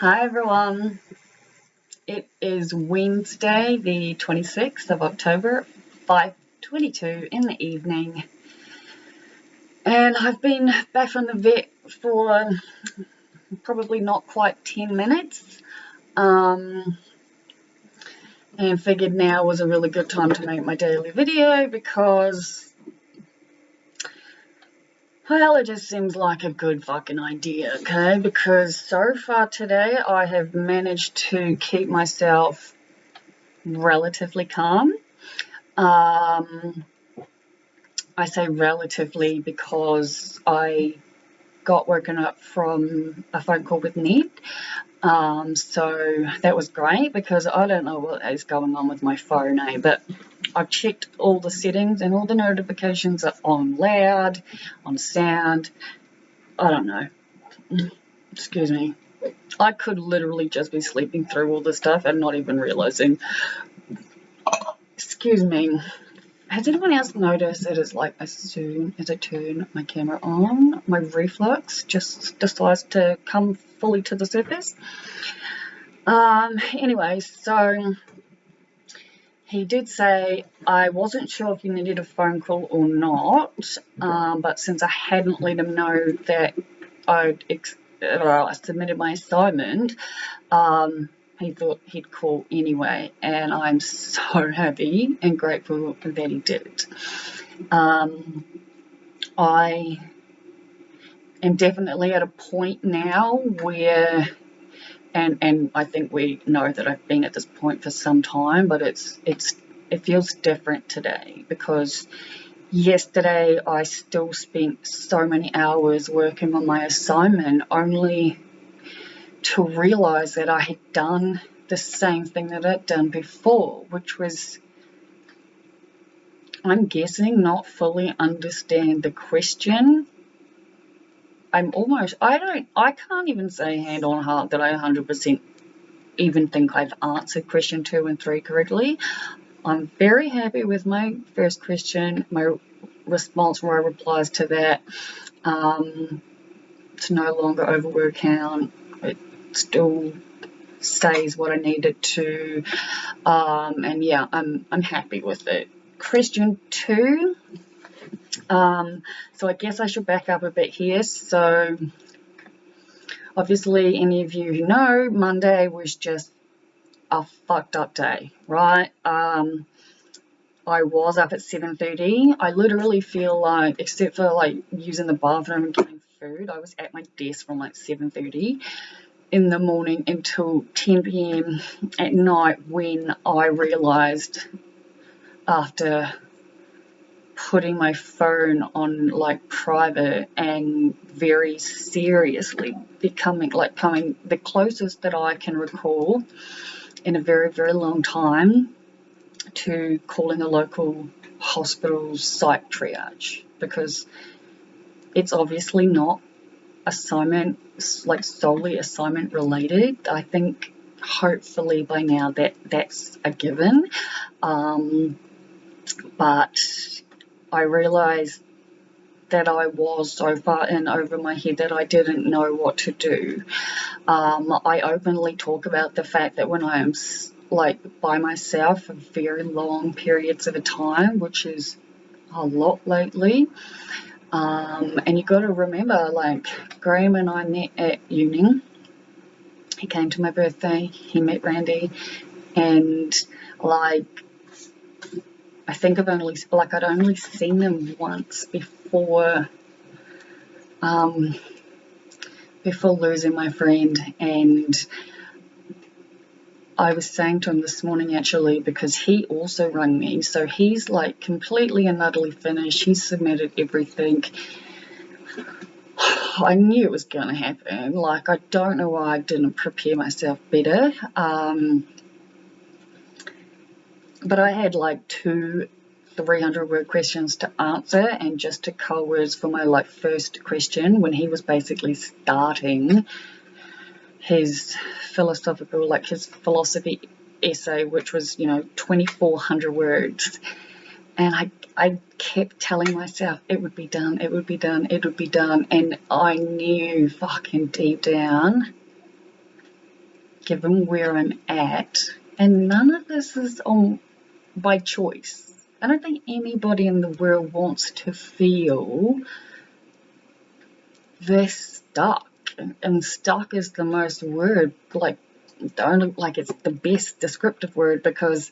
Hi everyone, it is Wednesday the 26th of October, 5:22 in the evening, and I've been back from the vet for probably not quite 10 minutes, and figured now was a really good time to make my daily video because, well, it just seems like a good fucking idea, okay? Because so far today I have managed to keep myself relatively calm. I say relatively because I got woken up from a phone call with Ned. So that was great because I don't know what is going on with my phone, but I've checked all the settings and all the notifications are on loud, on sound. I don't know. Excuse me. I could literally just be sleeping through all this stuff and not even realizing. Excuse me. Has anyone else noticed that it's like as soon as I turn my camera on, my reflux just decides to come fully to the surface? Anyway, so he did say I wasn't sure if he needed a phone call or not, but since I hadn't let him know that I submitted my assignment, he thought he'd call anyway, and I'm so happy and grateful that he did. I am definitely at a point now where, and I think we know that I've been at this point for some time, but it feels different today because yesterday I still spent so many hours working on my assignment only to realize that I had done the same thing that I'd done before, which was, I'm guessing, not fully understand the question. I can't even say hand on heart that I 100% even think I've answered question 2 and 3 correctly. I'm very happy with my first question, my response, my replies to that. It's no longer over word count. It still stays what I needed to, and yeah, I'm happy with it. Question 2. So I guess I should back up a bit here. So obviously, any of you who know, Monday was just a fucked up day, right? I was up at 7:30. I literally feel like, except for like using the bathroom and getting food, I was at my desk from like 7:30 in the morning until 10 p.m. at night, when I realized, after putting my phone on like private and very seriously coming the closest that I can recall in a very, very long time to calling a local hospital's psych triage, because it's obviously not assignment, like solely assignment related. I think hopefully by now that's a given, but I realized that I was so far in over my head that I didn't know what to do. I openly talk about the fact that when I am like by myself for very long periods of a time, which is a lot lately, and you got to remember, like, Graham and I met at uni. He came to my birthday, he met Randy, and like, I think I'd only seen them once before losing my friend. And I was saying to him this morning, actually, because he also rang me, so he's like completely and utterly finished. He submitted everything. I knew it was going to happen. Like, I don't know why I didn't prepare myself better. But I had like 300-word questions to answer, and just to cull words for my like first question, when he was basically starting his philosophy essay, which was 2,400 words, and I kept telling myself it would be done, it would be done, it would be done, and I knew fucking deep down given where I'm at, and none of this is on by choice. I don't think anybody in the world wants to feel this stuck. And stuck is the most word, like, don't like it's the best descriptive word, because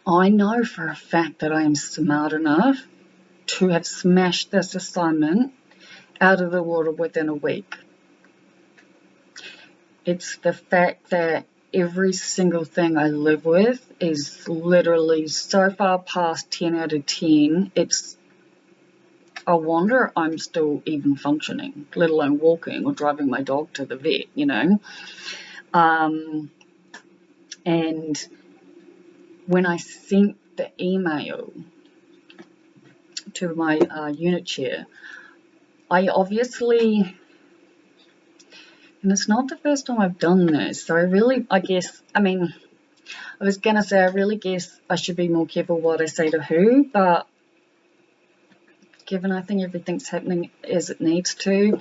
I know for a fact that I am smart enough to have smashed this assignment out of the water within a week. It's the fact that every single thing I live with is literally so far past 10 out of 10. It's a wonder I'm still even functioning, let alone walking or driving my dog to the vet, you know. And when I sent the email to my unit chair, I obviously, and it's not the first time I've done this, so I really guess I should be more careful what I say to who, but given I think everything's happening as it needs to,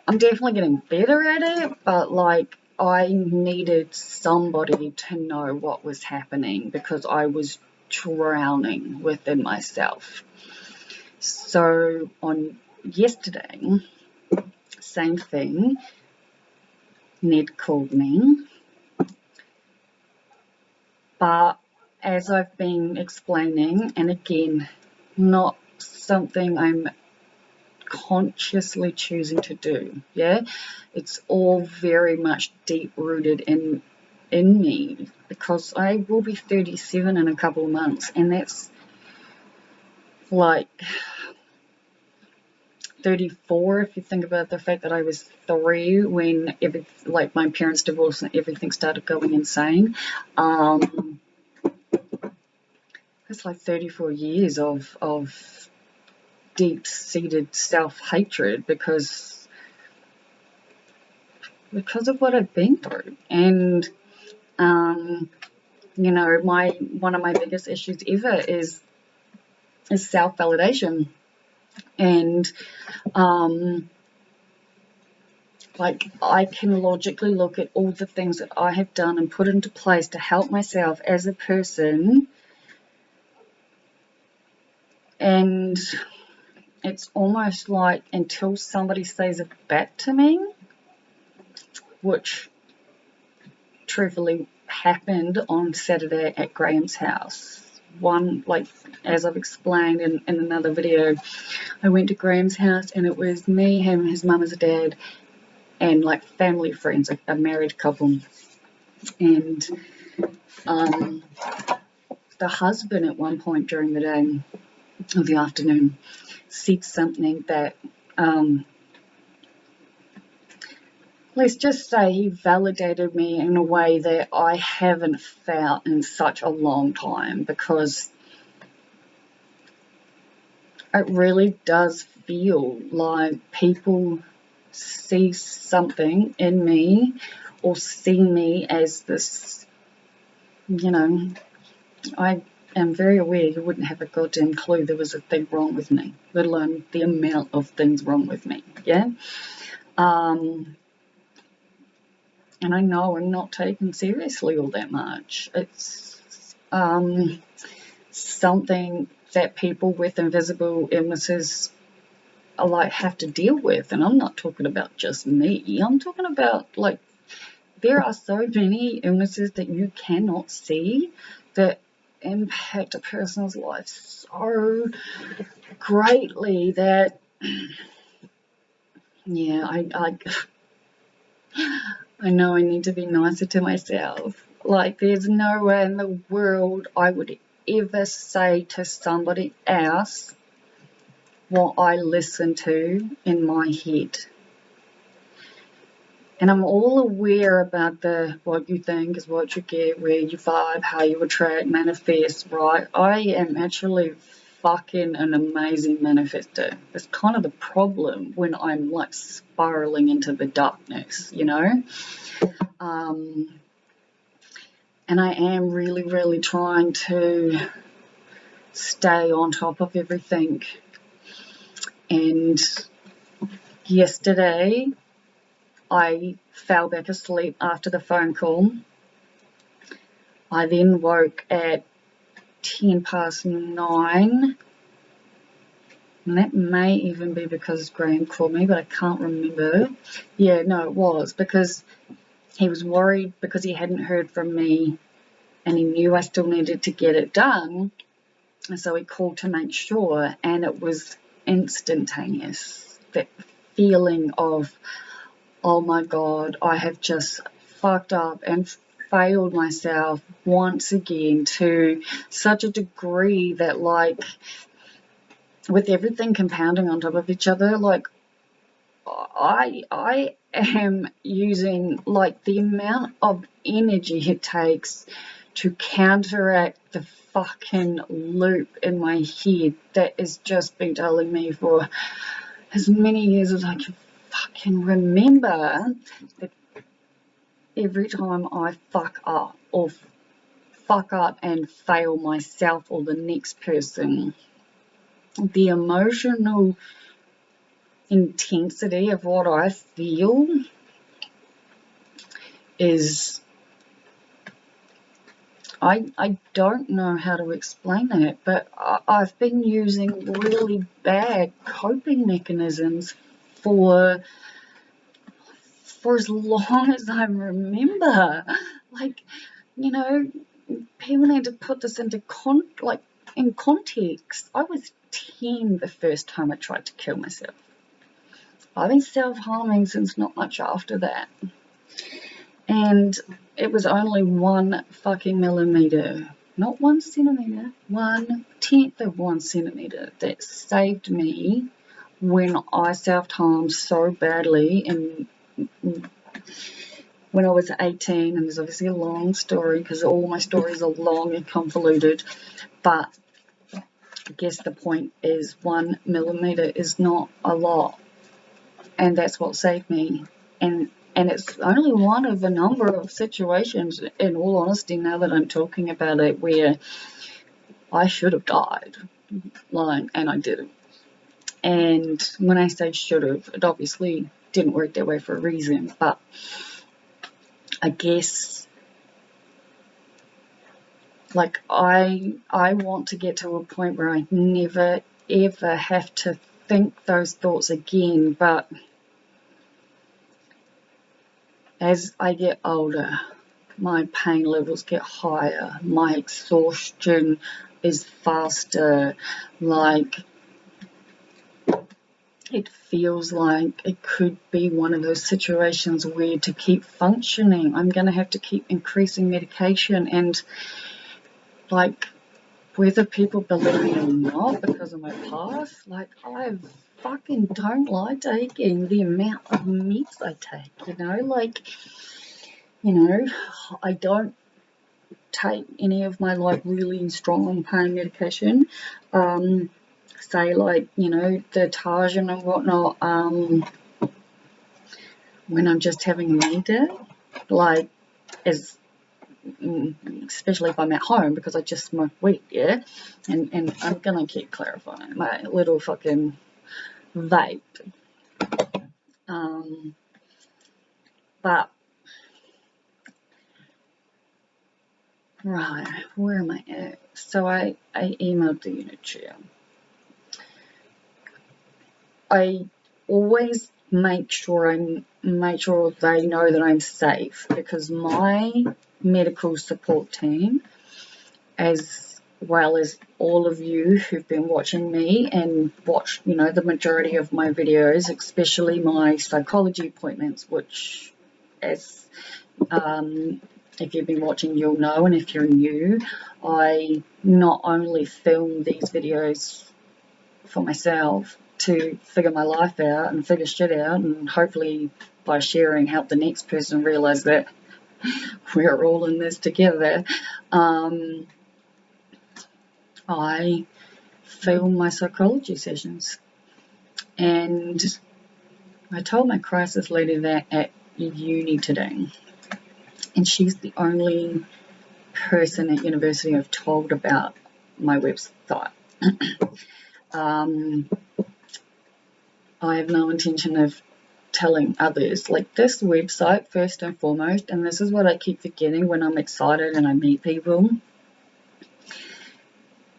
I'm definitely getting better at it, but like, I needed somebody to know what was happening because I was drowning within myself. So on yesterday, same thing, Ned called me, but as I've been explaining, and again, not something I'm consciously choosing to do, yeah, it's all very much deep rooted in me, because I will be 37 in a couple of months, and that's like 34 if you think about the fact that I was 3 when my parents divorced and everything started going insane. It's like 34 years of deep-seated self-hatred because of what I've been through. And you know, one of my biggest issues ever is self-validation. And like, I can logically look at all the things that I have done and put into place to help myself as a person, and it's almost like until somebody says it back to me, which truthfully happened on Saturday at Graham's house. As I've explained in another video, I went to Graham's house and it was me, him, his mum, his dad, and like family friends, a married couple. And the husband at one point during the day or the afternoon said something that, let's just say, he validated me in a way that I haven't felt in such a long time, because it really does feel like people see something in me or see me as this, you know, I am very aware you wouldn't have a goddamn clue there was a thing wrong with me, let alone the amount of things wrong with me, yeah? And I know I'm not taken seriously all that much. It's something that people with invisible illnesses have to deal with. And I'm not talking about just me. I'm talking about, like, there are so many illnesses that you cannot see that impact a person's life so greatly that, yeah, I know I need to be nicer to myself. Like, there's no way in the world I would ever say to somebody else what I listen to in my head. And I'm all aware about what you think is what you get, where you vibe, how you attract, manifest, right? I am actually fucking an amazing manifester. It's kind of the problem when I'm like spiraling into the darkness, you know? And I am really, really trying to stay on top of everything. And yesterday, I fell back asleep after the phone call. I then woke at 9:10, and that may even be because Graham called me, but I can't remember. Yeah, no, it was because he was worried because he hadn't heard from me and he knew I still needed to get it done, and so he called to make sure, and it was instantaneous. That feeling of, oh my God, I have just fucked up and failed myself once again to such a degree that, like, with everything compounding on top of each other, like, I am using, like, the amount of energy it takes to counteract the fucking loop in my head that has just been telling me for as many years as I can fucking remember that every time I fuck up and fail myself or the next person, the emotional intensity of what I feel is, I don't know how to explain it, but I've been using really bad coping mechanisms for as long as I remember. Like, you know, people need to put this into in context. I was 10 the first time I tried to kill myself. I've been self-harming since not much after that. And it was only 1 fucking millimeter, not 1 centimeter, 1/10 of 1 centimeter that saved me when I self-harmed so badly. And when I was 18, and there's obviously a long story because all my stories are long and convoluted, but I guess the point is 1 millimeter is not a lot, and that's what saved me. And it's only one of a number of situations, in all honesty, now that I'm talking about it, where I should have died, and I didn't. And when I say should have, it obviously didn't work that way for a reason, but I guess, like, I want to get to a point where I never ever have to think those thoughts again. But as I get older, my pain levels get higher, my exhaustion is faster, like, it feels like it could be one of those situations where, to keep functioning, I'm going to have to keep increasing medication. And, like, whether people believe me or not, because of my past, like, I fucking don't like taking the amount of meds I take, like, I don't take any of my, like, really strong pain medication, say, like, the Tarjan and whatnot, when I'm just having a med day, like, especially if I'm at home, because I just smoke weed, yeah, and I'm gonna keep clarifying my little fucking vape, but right, where am I at? So I emailed the unit chair. I always make sure they know that I'm safe, because my medical support team, as well as all of you who've been watching me and watched, the majority of my videos, especially my psychology appointments, which, as if you've been watching, you'll know, and if you're new, I not only film these videos for myself to figure my life out and figure shit out, and hopefully by sharing help the next person realize that we're all in this together. I film my psychology sessions, and I told my crisis lady that at uni today, and she's the only person at university I've told about my website. I have no intention of telling others, like, this website, first and foremost, and this is what I keep forgetting when I'm excited and I meet people,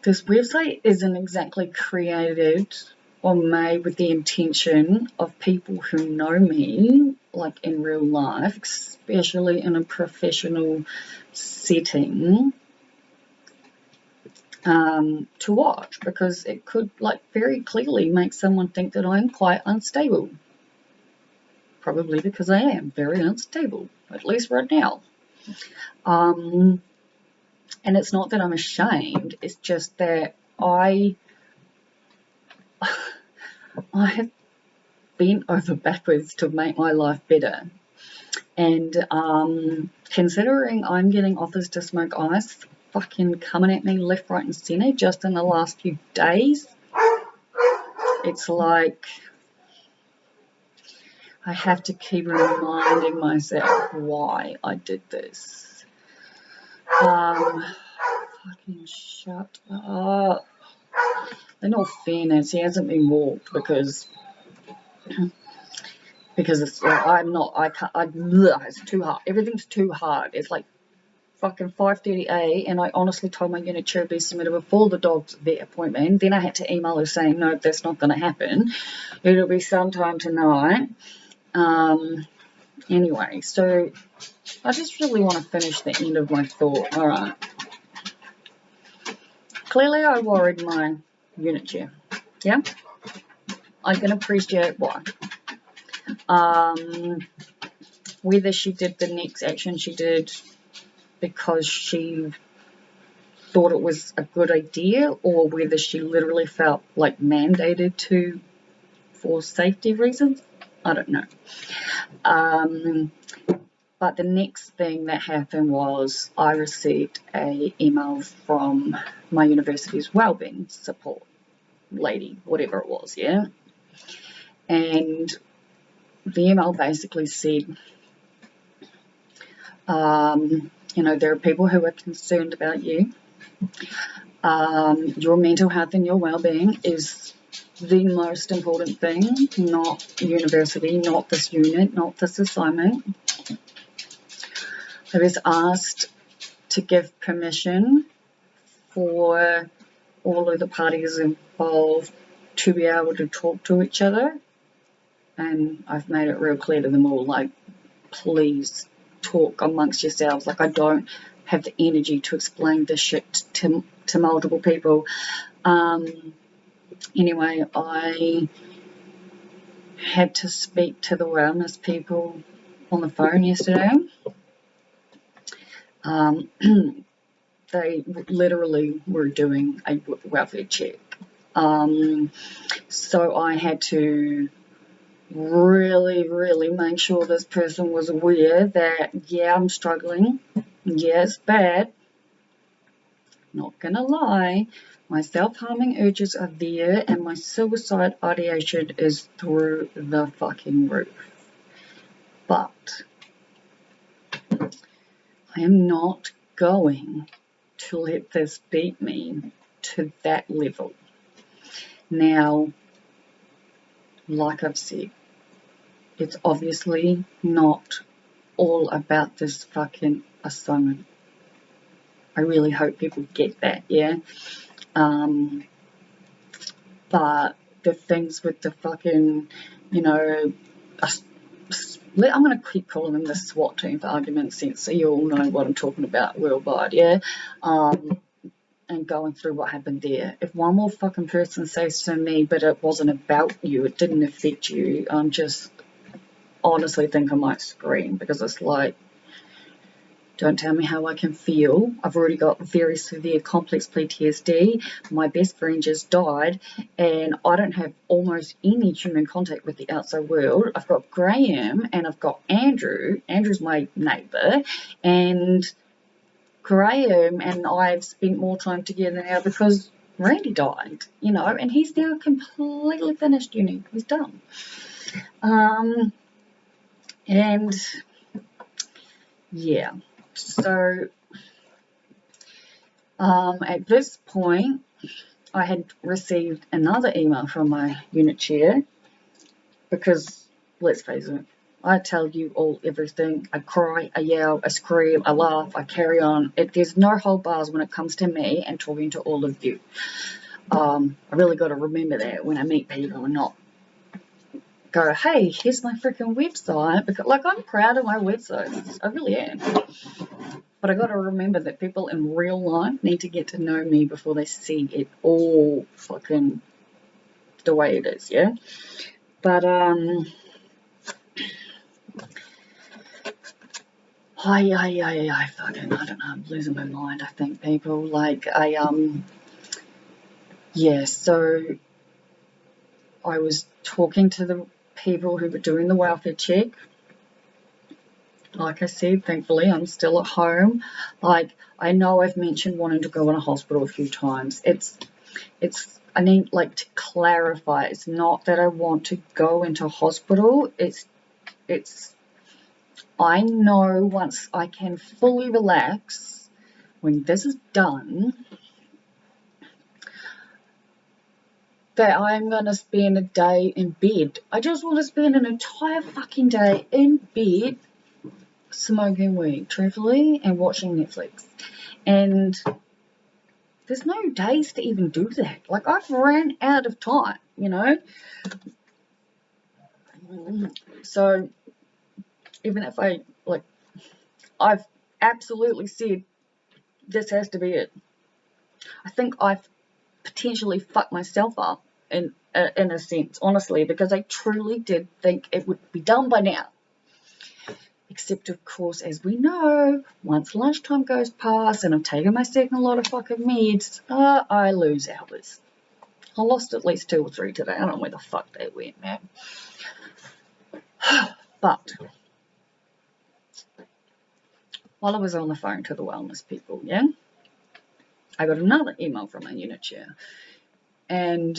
this website isn't exactly created or made with the intention of people who know me, like in real life, especially in a professional setting, to watch, because it could, like, very clearly make someone think that I'm quite unstable. Probably because I am very unstable, at least right now. And it's not that I'm ashamed, it's just that I have bent over backwards to make my life better. And considering I'm getting offers to smoke ice fucking coming at me left, right, and centre just in the last few days, it's like I have to keep reminding myself why I did this. Fucking shut up. In all fairness, he hasn't been walked because it's like, it's too hard. Everything's too hard. It's like fucking 5:30 and I honestly told my unit chair to be submitted before the dog's vet appointment. Then I had to email her saying, no, that's not going to happen. It'll be sometime tonight. Anyway, so I just really want to finish the end of my thought. All right. Clearly, I worried my unit chair. Yeah? I can appreciate why. Whether she did the next action she did because she thought it was a good idea, or whether she literally felt like mandated to for safety reasons, I don't know. But the next thing that happened was I received an email from my university's wellbeing support lady, whatever it was, yeah? And the email basically said, there are people who are concerned about you. Your mental health and your well-being is the most important thing, not university, not this unit, not this assignment. I was asked to give permission for all of the parties involved to be able to talk to each other, and I've made it real clear to them all, like, please talk amongst yourselves. Like, I don't have the energy to explain this shit to multiple people. Anyway, I had to speak to the wellness people on the phone yesterday. They literally were doing a welfare check. So I had to really, really make sure this person was aware that, yeah, I'm struggling. Yeah, it's bad. Not gonna lie, my self-harming urges are there and my suicide ideation is through the fucking roof. But I am not going to let this beat me to that level. Now, like I've said, it's obviously not all about this fucking assignment. I really hope people get that, yeah? But the things with the fucking, I'm going to keep calling them the SWAT team for argument's sake, so you all know what I'm talking about worldwide, yeah? And going through what happened there. If one more fucking person says to me, but it wasn't about you, it didn't affect you, I'm just honestly think I might scream, because it's like, don't tell me how I can feel. I've already got very severe complex PTSD. My best friend just died, and I don't have almost any human contact with the outside world. I've got Graham, and I've got Andrew. Andrew's my neighbour, and Graham and I have spent more time together now because Randy died, and he's now completely finished uni. He's done. And yeah, so at this point, I had received another email from my unit chair because let's face it, I tell you all everything. I cry, I yell, I scream, I laugh, I carry on. There's no hold bars when it comes to me and talking to all of you. I really got to remember that when I meet people and not go, hey, here's my freaking website. Because, like, I'm proud of my website. I really am. But I got to remember that people in real life need to get to know me before they see it all fucking the way it is, yeah? But, I fucking, I don't know, I'm losing my mind, I think, people. Like, yeah, so I was talking to the people who were doing the welfare check. Like I said, thankfully, I'm still at home. Like, I know I've mentioned wanting to go in a hospital a few times. I need, like, to clarify. It's not that I want to go into hospital. I know once I can fully relax, when this is done, that I'm going to spend a day in bed. I just want to spend an entire fucking day in bed smoking weed, truthfully, and watching Netflix. And there's no days to even do that. Like, I've ran out of time, you know? So, even if I've absolutely said, this has to be it. I think I've potentially fucked myself up in a sense, honestly, because I truly did think it would be done by now. Except, of course, as we know, once lunchtime goes past and I've taken my second lot of fucking meds, I lose hours. I lost at least 2 or 3 today. I don't know where the fuck they went, man. But while I was on the phone to the wellness people, yeah, I got another email from my unit chair. And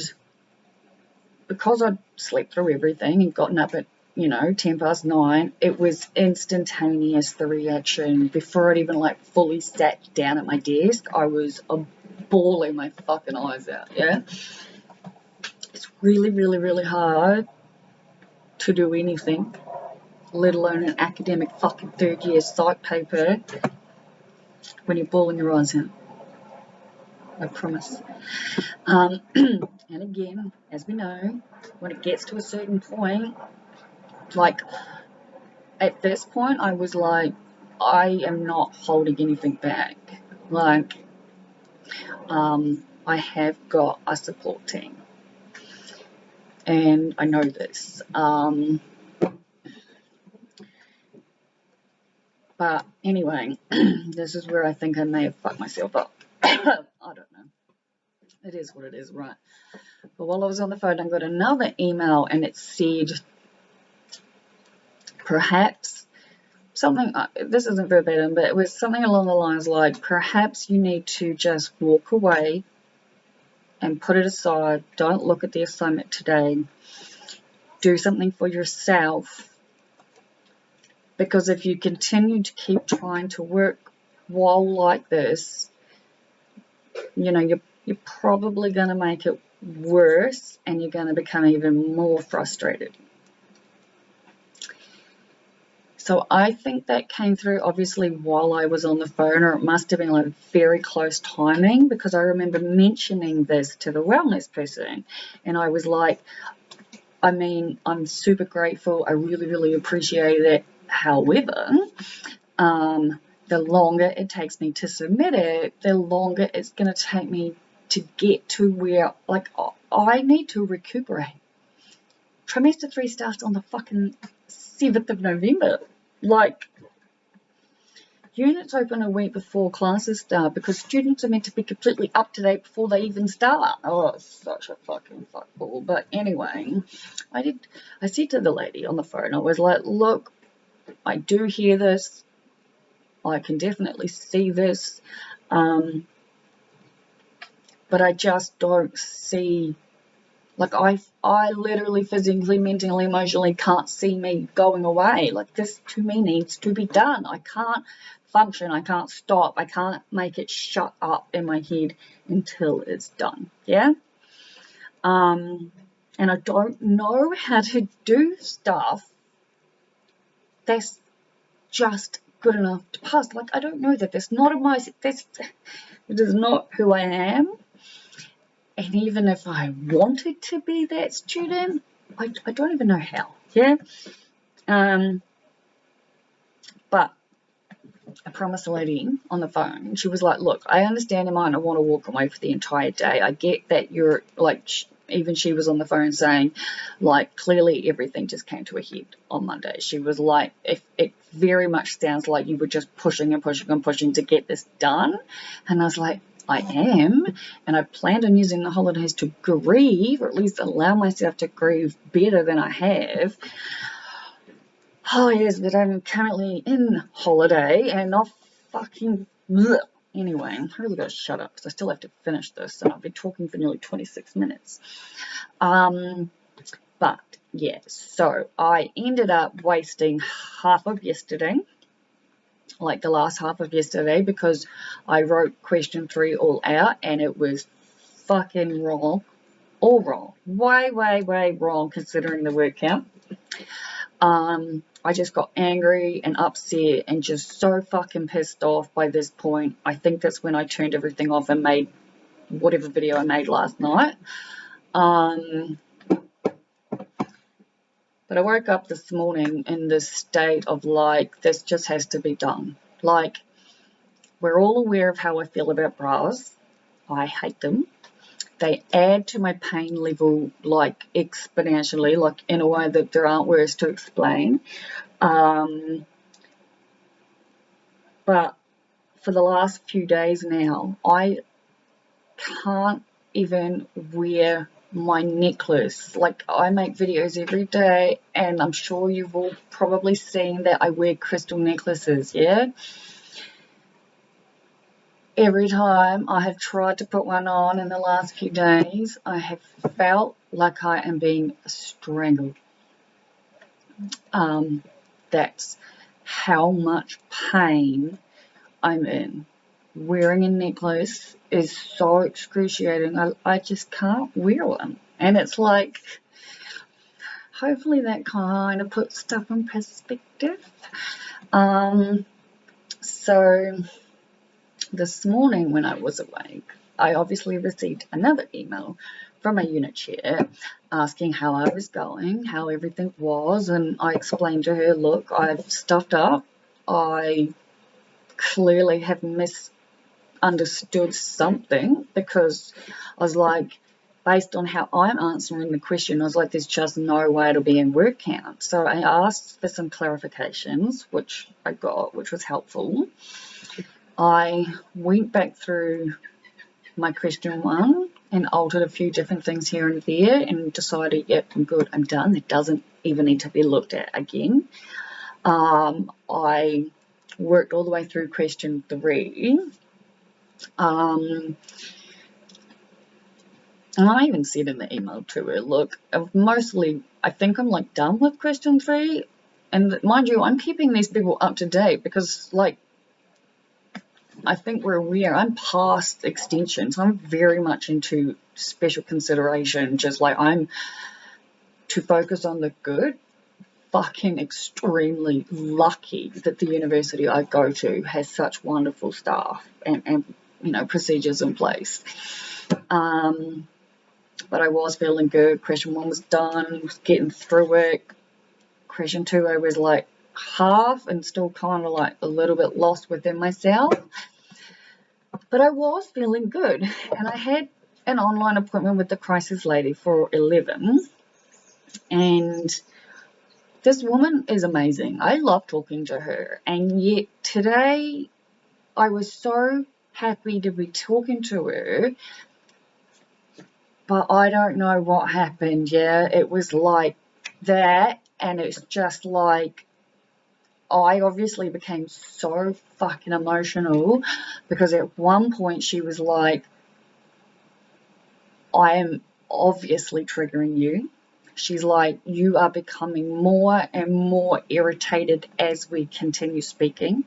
because I'd slept through everything and gotten up at 9:10, it was instantaneous, the reaction. Before I'd even fully sat down at my desk, I was bawling my fucking eyes out, yeah? It's really, really, really hard to do anything, let alone an academic fucking third-year psych paper, when you're bawling your eyes out. I promise. And again, as we know, when it gets to a certain point, at this point, I was like, I am not holding anything back. I have got a support team. And I know this. But anyway, this is where I think I may have fucked myself up. I don't know. It is what it is, right? But while I was on the phone, I got another email and it said, perhaps something, this isn't verbatim, but it was something along the lines like, perhaps you need to just walk away and put it aside. Don't look at the assignment today. Do something for yourself. Because if you continue to keep trying to work while like this, you're probably going to make it worse and you're going to become even more frustrated. So I think that came through obviously while I was on the phone, or it must have been very close timing, because I remember mentioning this to the wellness person and I was like, I'm super grateful. I really, really appreciate it. However, the longer it takes me to submit it, the longer it's going to take me to get to where, I need to recuperate. Trimester 3 starts on the fucking 7th of November. Units open a week before classes start because students are meant to be completely up to date before they even start. Oh, it's such a fucking fuckball. But anyway, I said to the lady on the phone, I was like, look, I do hear this. I can definitely see this. But I just don't see, I literally, physically, mentally, emotionally can't see me going away. This to me needs to be done. I can't function. I can't stop. I can't make it shut up in my head until it's done. Yeah? And I don't know how to do stuff that's just good enough to pass. Like, I don't know that. That's not it is not who I am. And even if I wanted to be that student, I don't even know how. Yeah. But I promised a lady on the phone. She was like, look, I understand you might not want to walk away for the entire day. I get that you're like, even she was on the phone saying, like, clearly everything just came to a head on Monday. She was like, if it very much sounds like you were just pushing and pushing and pushing to get this done. And I was like, I am, and I planned on using the holidays to grieve, or at least allow myself to grieve better than I have. Oh, yes, but I'm currently in holiday and not fucking... Bleh. Anyway, I really got to shut up because I still have to finish this, and I've been talking for nearly 26 minutes. But, yeah, so I ended up wasting half of yesterday, like the last half of yesterday, because I wrote question 3 all out, and it was fucking wrong. All wrong. Way, way, way wrong considering the word count. I just got angry and upset and just so fucking pissed off by this point. I think that's when I turned everything off and made whatever video I made last night. But I woke up this morning in this state of like, this just has to be done. Like, we're all aware of how I feel about bras. I hate them. They add to my pain level, like, exponentially, like, in a way that there aren't words to explain. But for the last few days now, I can't even wear my necklace. Like, I make videos every day, and I'm sure you've all probably seen that I wear crystal necklaces, yeah? Every time I have tried to put one on in the last few days, I have felt like I am being strangled. That's how much pain I'm in. Wearing a necklace is so excruciating. I just can't wear one. And it's like, hopefully that kind of puts stuff in perspective. So this morning when I was awake, I obviously received another email from a unit chair asking how I was going, how everything was, and I explained to her, look, I've stuffed up. I clearly have misunderstood something, because I was like, based on how I'm answering the question, I was like, there's just no way it'll be in word count. So I asked for some clarifications, which I got, which was helpful. I went back through my question 1 and altered a few different things here and there and decided, yep, I'm good, I'm done. It doesn't even need to be looked at again. I worked all the way through question 3. And I even said in the email to her, look, I think I'm like done with question 3. And mind you, I'm keeping these people up to date because, like, I think we're aware I'm past extension, so I'm very much into special consideration, just like I'm to focus on the good. Fucking extremely lucky that the university I go to has such wonderful staff and procedures in place. But I was feeling good. Question 1 was done, was getting through it. Question 2, I was like half and still kind of like a little bit lost within myself. But I was feeling good. And I had an online appointment with the crisis lady for 11. And this woman is amazing. I love talking to her. And yet today I was so happy to be talking to her. But I don't know what happened, yeah. It was like that, and it's just like, I obviously became so fucking emotional because at one point she was like, I am obviously triggering you. She's like, you are becoming more and more irritated as we continue speaking.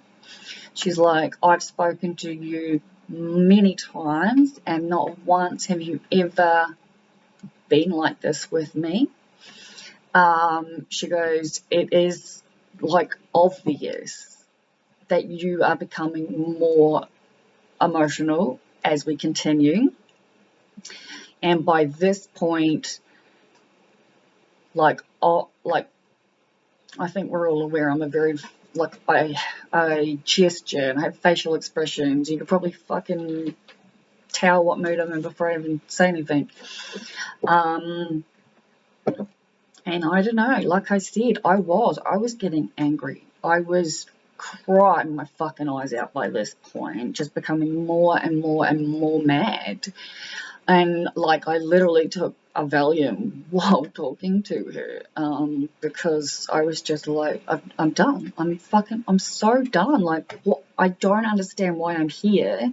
She's like, I've spoken to you many times and not once have you ever been like this with me. She goes, it is like obvious that you are becoming more emotional as we continue. And by this point, like I think we're all aware I'm a very, like, I gesture and I have facial expressions. You could probably fucking tell what mood I'm in before I even say anything. And I don't know, like I said, I was getting angry. I was crying my fucking eyes out by this point, just becoming more and more and more mad. And like I literally took a Valium while talking to her, because I was just like, I'm done. I'm so done. Like, what? I don't understand why I'm here.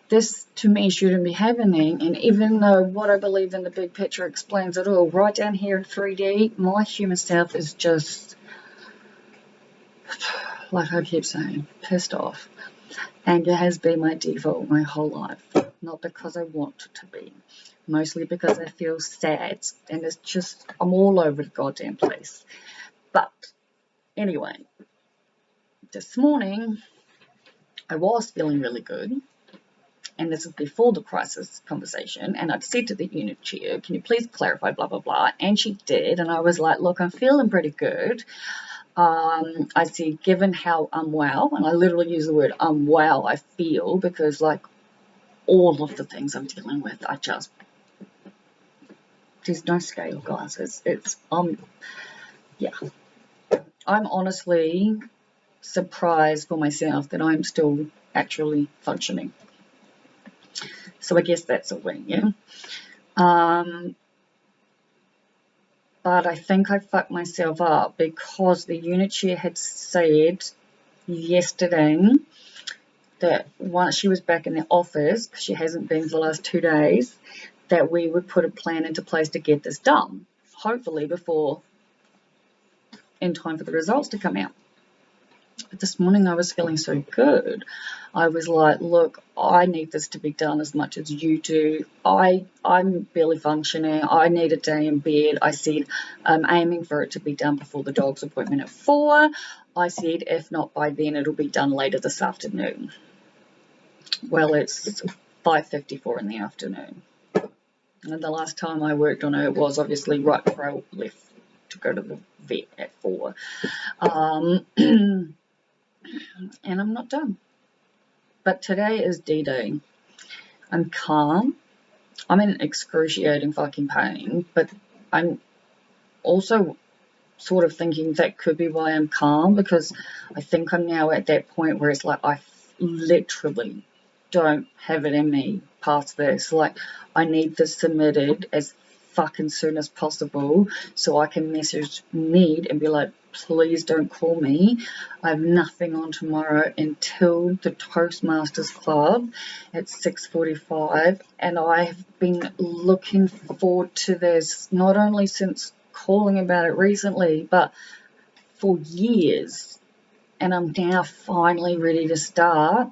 This to me shouldn't be happening. And even though what I believe in the big picture explains it all, right down here in 3D, my human self is just, like I keep saying, pissed off. Anger has been my default my whole life, not because I want it to be, mostly because I feel sad, and it's just, I'm all over the goddamn place. But anyway, this morning I was feeling really good, and this is before the crisis conversation, and I'd said to the unit chair, can you please clarify blah blah blah, and she did, and I was like, look, I'm feeling pretty good. I said, given how unwell, and I literally use the word unwell I feel, because like all of the things I'm dealing with are just, there's no scale, guys. It's yeah. I'm honestly surprised for myself that I'm still actually functioning. So I guess that's a win, yeah. But I think I fucked myself up because the unit chair had said yesterday that once she was back in the office, because she hasn't been for the last 2 days, that we would put a plan into place to get this done, hopefully before, in time for the results to come out. But this morning I was feeling so good. I was like, look, I need this to be done as much as you do. I'm barely functioning. I need a day in bed. I said I'm aiming for it to be done before the dog's appointment at 4. I said if not by then, it'll be done later this afternoon. Well, it's 5:54 in the afternoon. And the last time I worked on it was obviously right before I left to go to the vet at 4. And I'm not done. But today is D-Day. I'm calm. I'm in excruciating fucking pain, but I'm also sort of thinking that could be why I'm calm, because I think I'm now at that point where it's like I literally don't have it in me past this. Like, I need this submitted as fucking soon as possible so I can message Ned and be like, please don't call me. I have nothing on tomorrow until the Toastmasters Club at 6:45, and I have been looking forward to this not only since calling about it recently, but for years. And I'm now finally ready to start.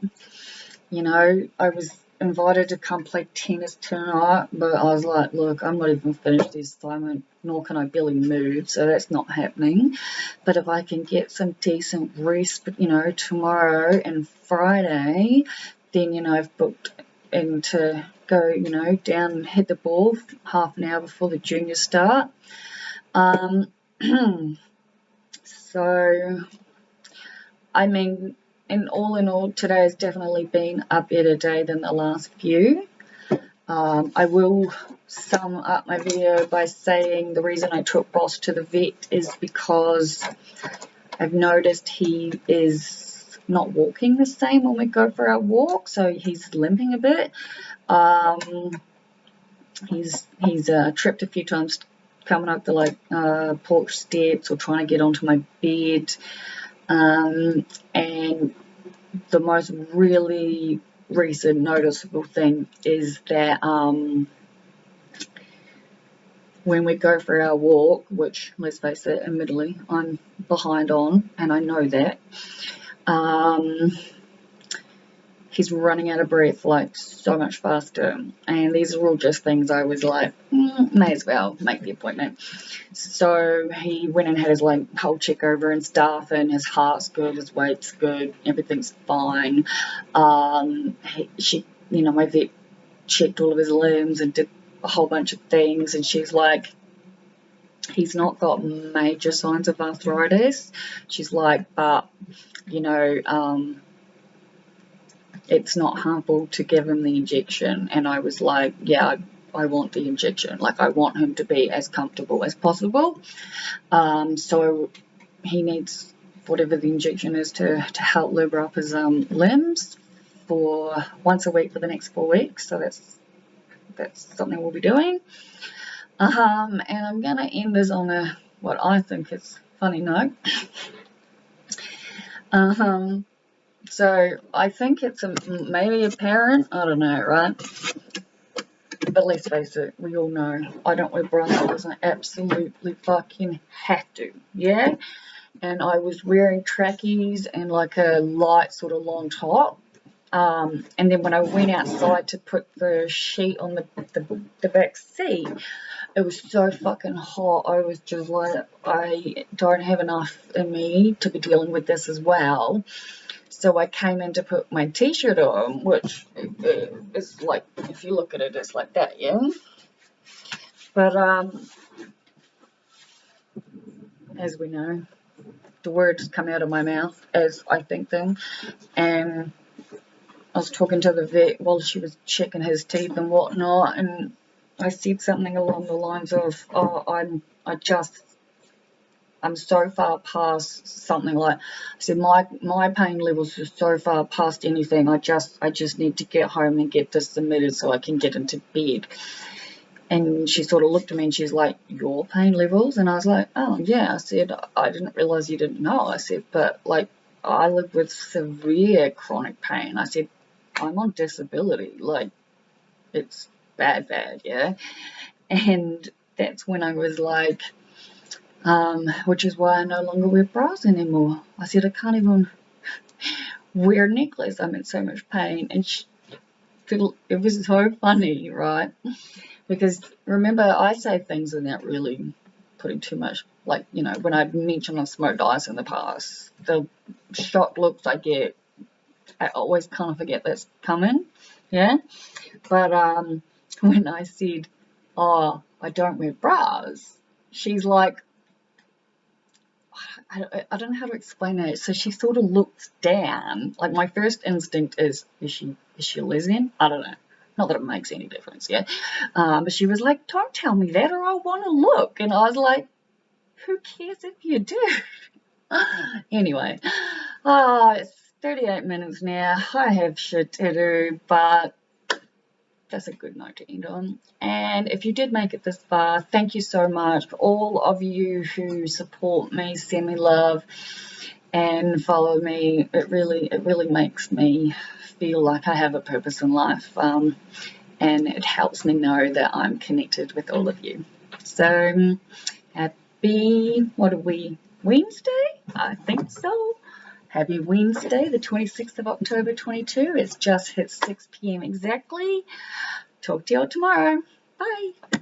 You know, I was invited to come play tennis tonight, but I was like, look, I'm not even finished this assignment, nor can I barely move, so that's not happening. But if I can get some decent rest, you know, tomorrow and Friday, then, you know, I've booked in to go, you know, down and hit the ball half an hour before the juniors start. So, I mean, in all, today has definitely been a better day than the last few. I will sum up my video by saying the reason I took Boss to the vet is because I've noticed he is not walking the same when we go for our walk, so he's limping a bit. He's tripped a few times coming up the porch steps or trying to get onto my bed. And the most really recent noticeable thing is that when we go for our walk, which, let's face it, admittedly, I'm behind on, and I know that, he's running out of breath like so much faster. And these are all just things I was like, may as well make the appointment. So he went and had his like whole check over and stuff, and his heart's good, his weight's good, everything's fine. My vet checked all of his limbs and did a whole bunch of things, and she's like, he's not got major signs of arthritis. She's like, but it's not harmful to give him the injection. And I was like, yeah, I want the injection. Like, I want him to be as comfortable as possible. So he needs whatever the injection is to help liver up his limbs for once a week for the next 4 weeks. So that's something we'll be doing. And I'm going to end this on what I think is funny note. So I think it's maybe a parent, I don't know, right? But let's face it, we all know I don't wear bras because I absolutely fucking have to, yeah? And I was wearing trackies and like a light sort of long top. And then when I went outside to put the sheet on the back seat, it was so fucking hot. I was just like, I don't have enough in me to be dealing with this as well. So I came in to put my t-shirt on, which is like, if you look at it, it's like that, yeah? But as we know, the words come out of my mouth as I think them. And I was talking to the vet while she was checking his teeth and whatnot, and I said something along the lines of, I'm so far past something like, I said, my pain levels are so far past anything. I just need to get home and get this submitted so I can get into bed. And she sort of looked at me and she's like, your pain levels? And I was like, oh yeah. I said, I didn't realize you didn't know. I said, but like, I live with severe chronic pain. I said, I'm on disability. Like, it's bad, yeah. And that's when I was like, which is why I no longer wear bras anymore. I said, I can't even wear a necklace. I'm in so much pain. And it was so funny, right? Because remember, I say things without really putting too much, like, when I mentioned I've smoked ice in the past, the shocked looks I get, I always kind of forget that's coming, yeah? But when I said, oh, I don't wear bras, she's like, I don't know how to explain it. So she sort of looks down. Like, my first instinct is she a lesbian? I don't know. Not that it makes any difference, yeah? But she was like, don't tell me that or I want to look. And I was like, who cares if you do? Anyway, it's 38 minutes now. I have shit to do, but that's a good note to end on. And if you did make it this far, thank you so much for all of you who support me, send me love, and follow me. It really makes me feel like I have a purpose in life, and it helps me know that I'm connected with all of you. So happy, what are we, Wednesday? I think so. Happy Wednesday, the 26th of October 22. It's just hit 6 p.m. exactly. Talk to y'all tomorrow. Bye.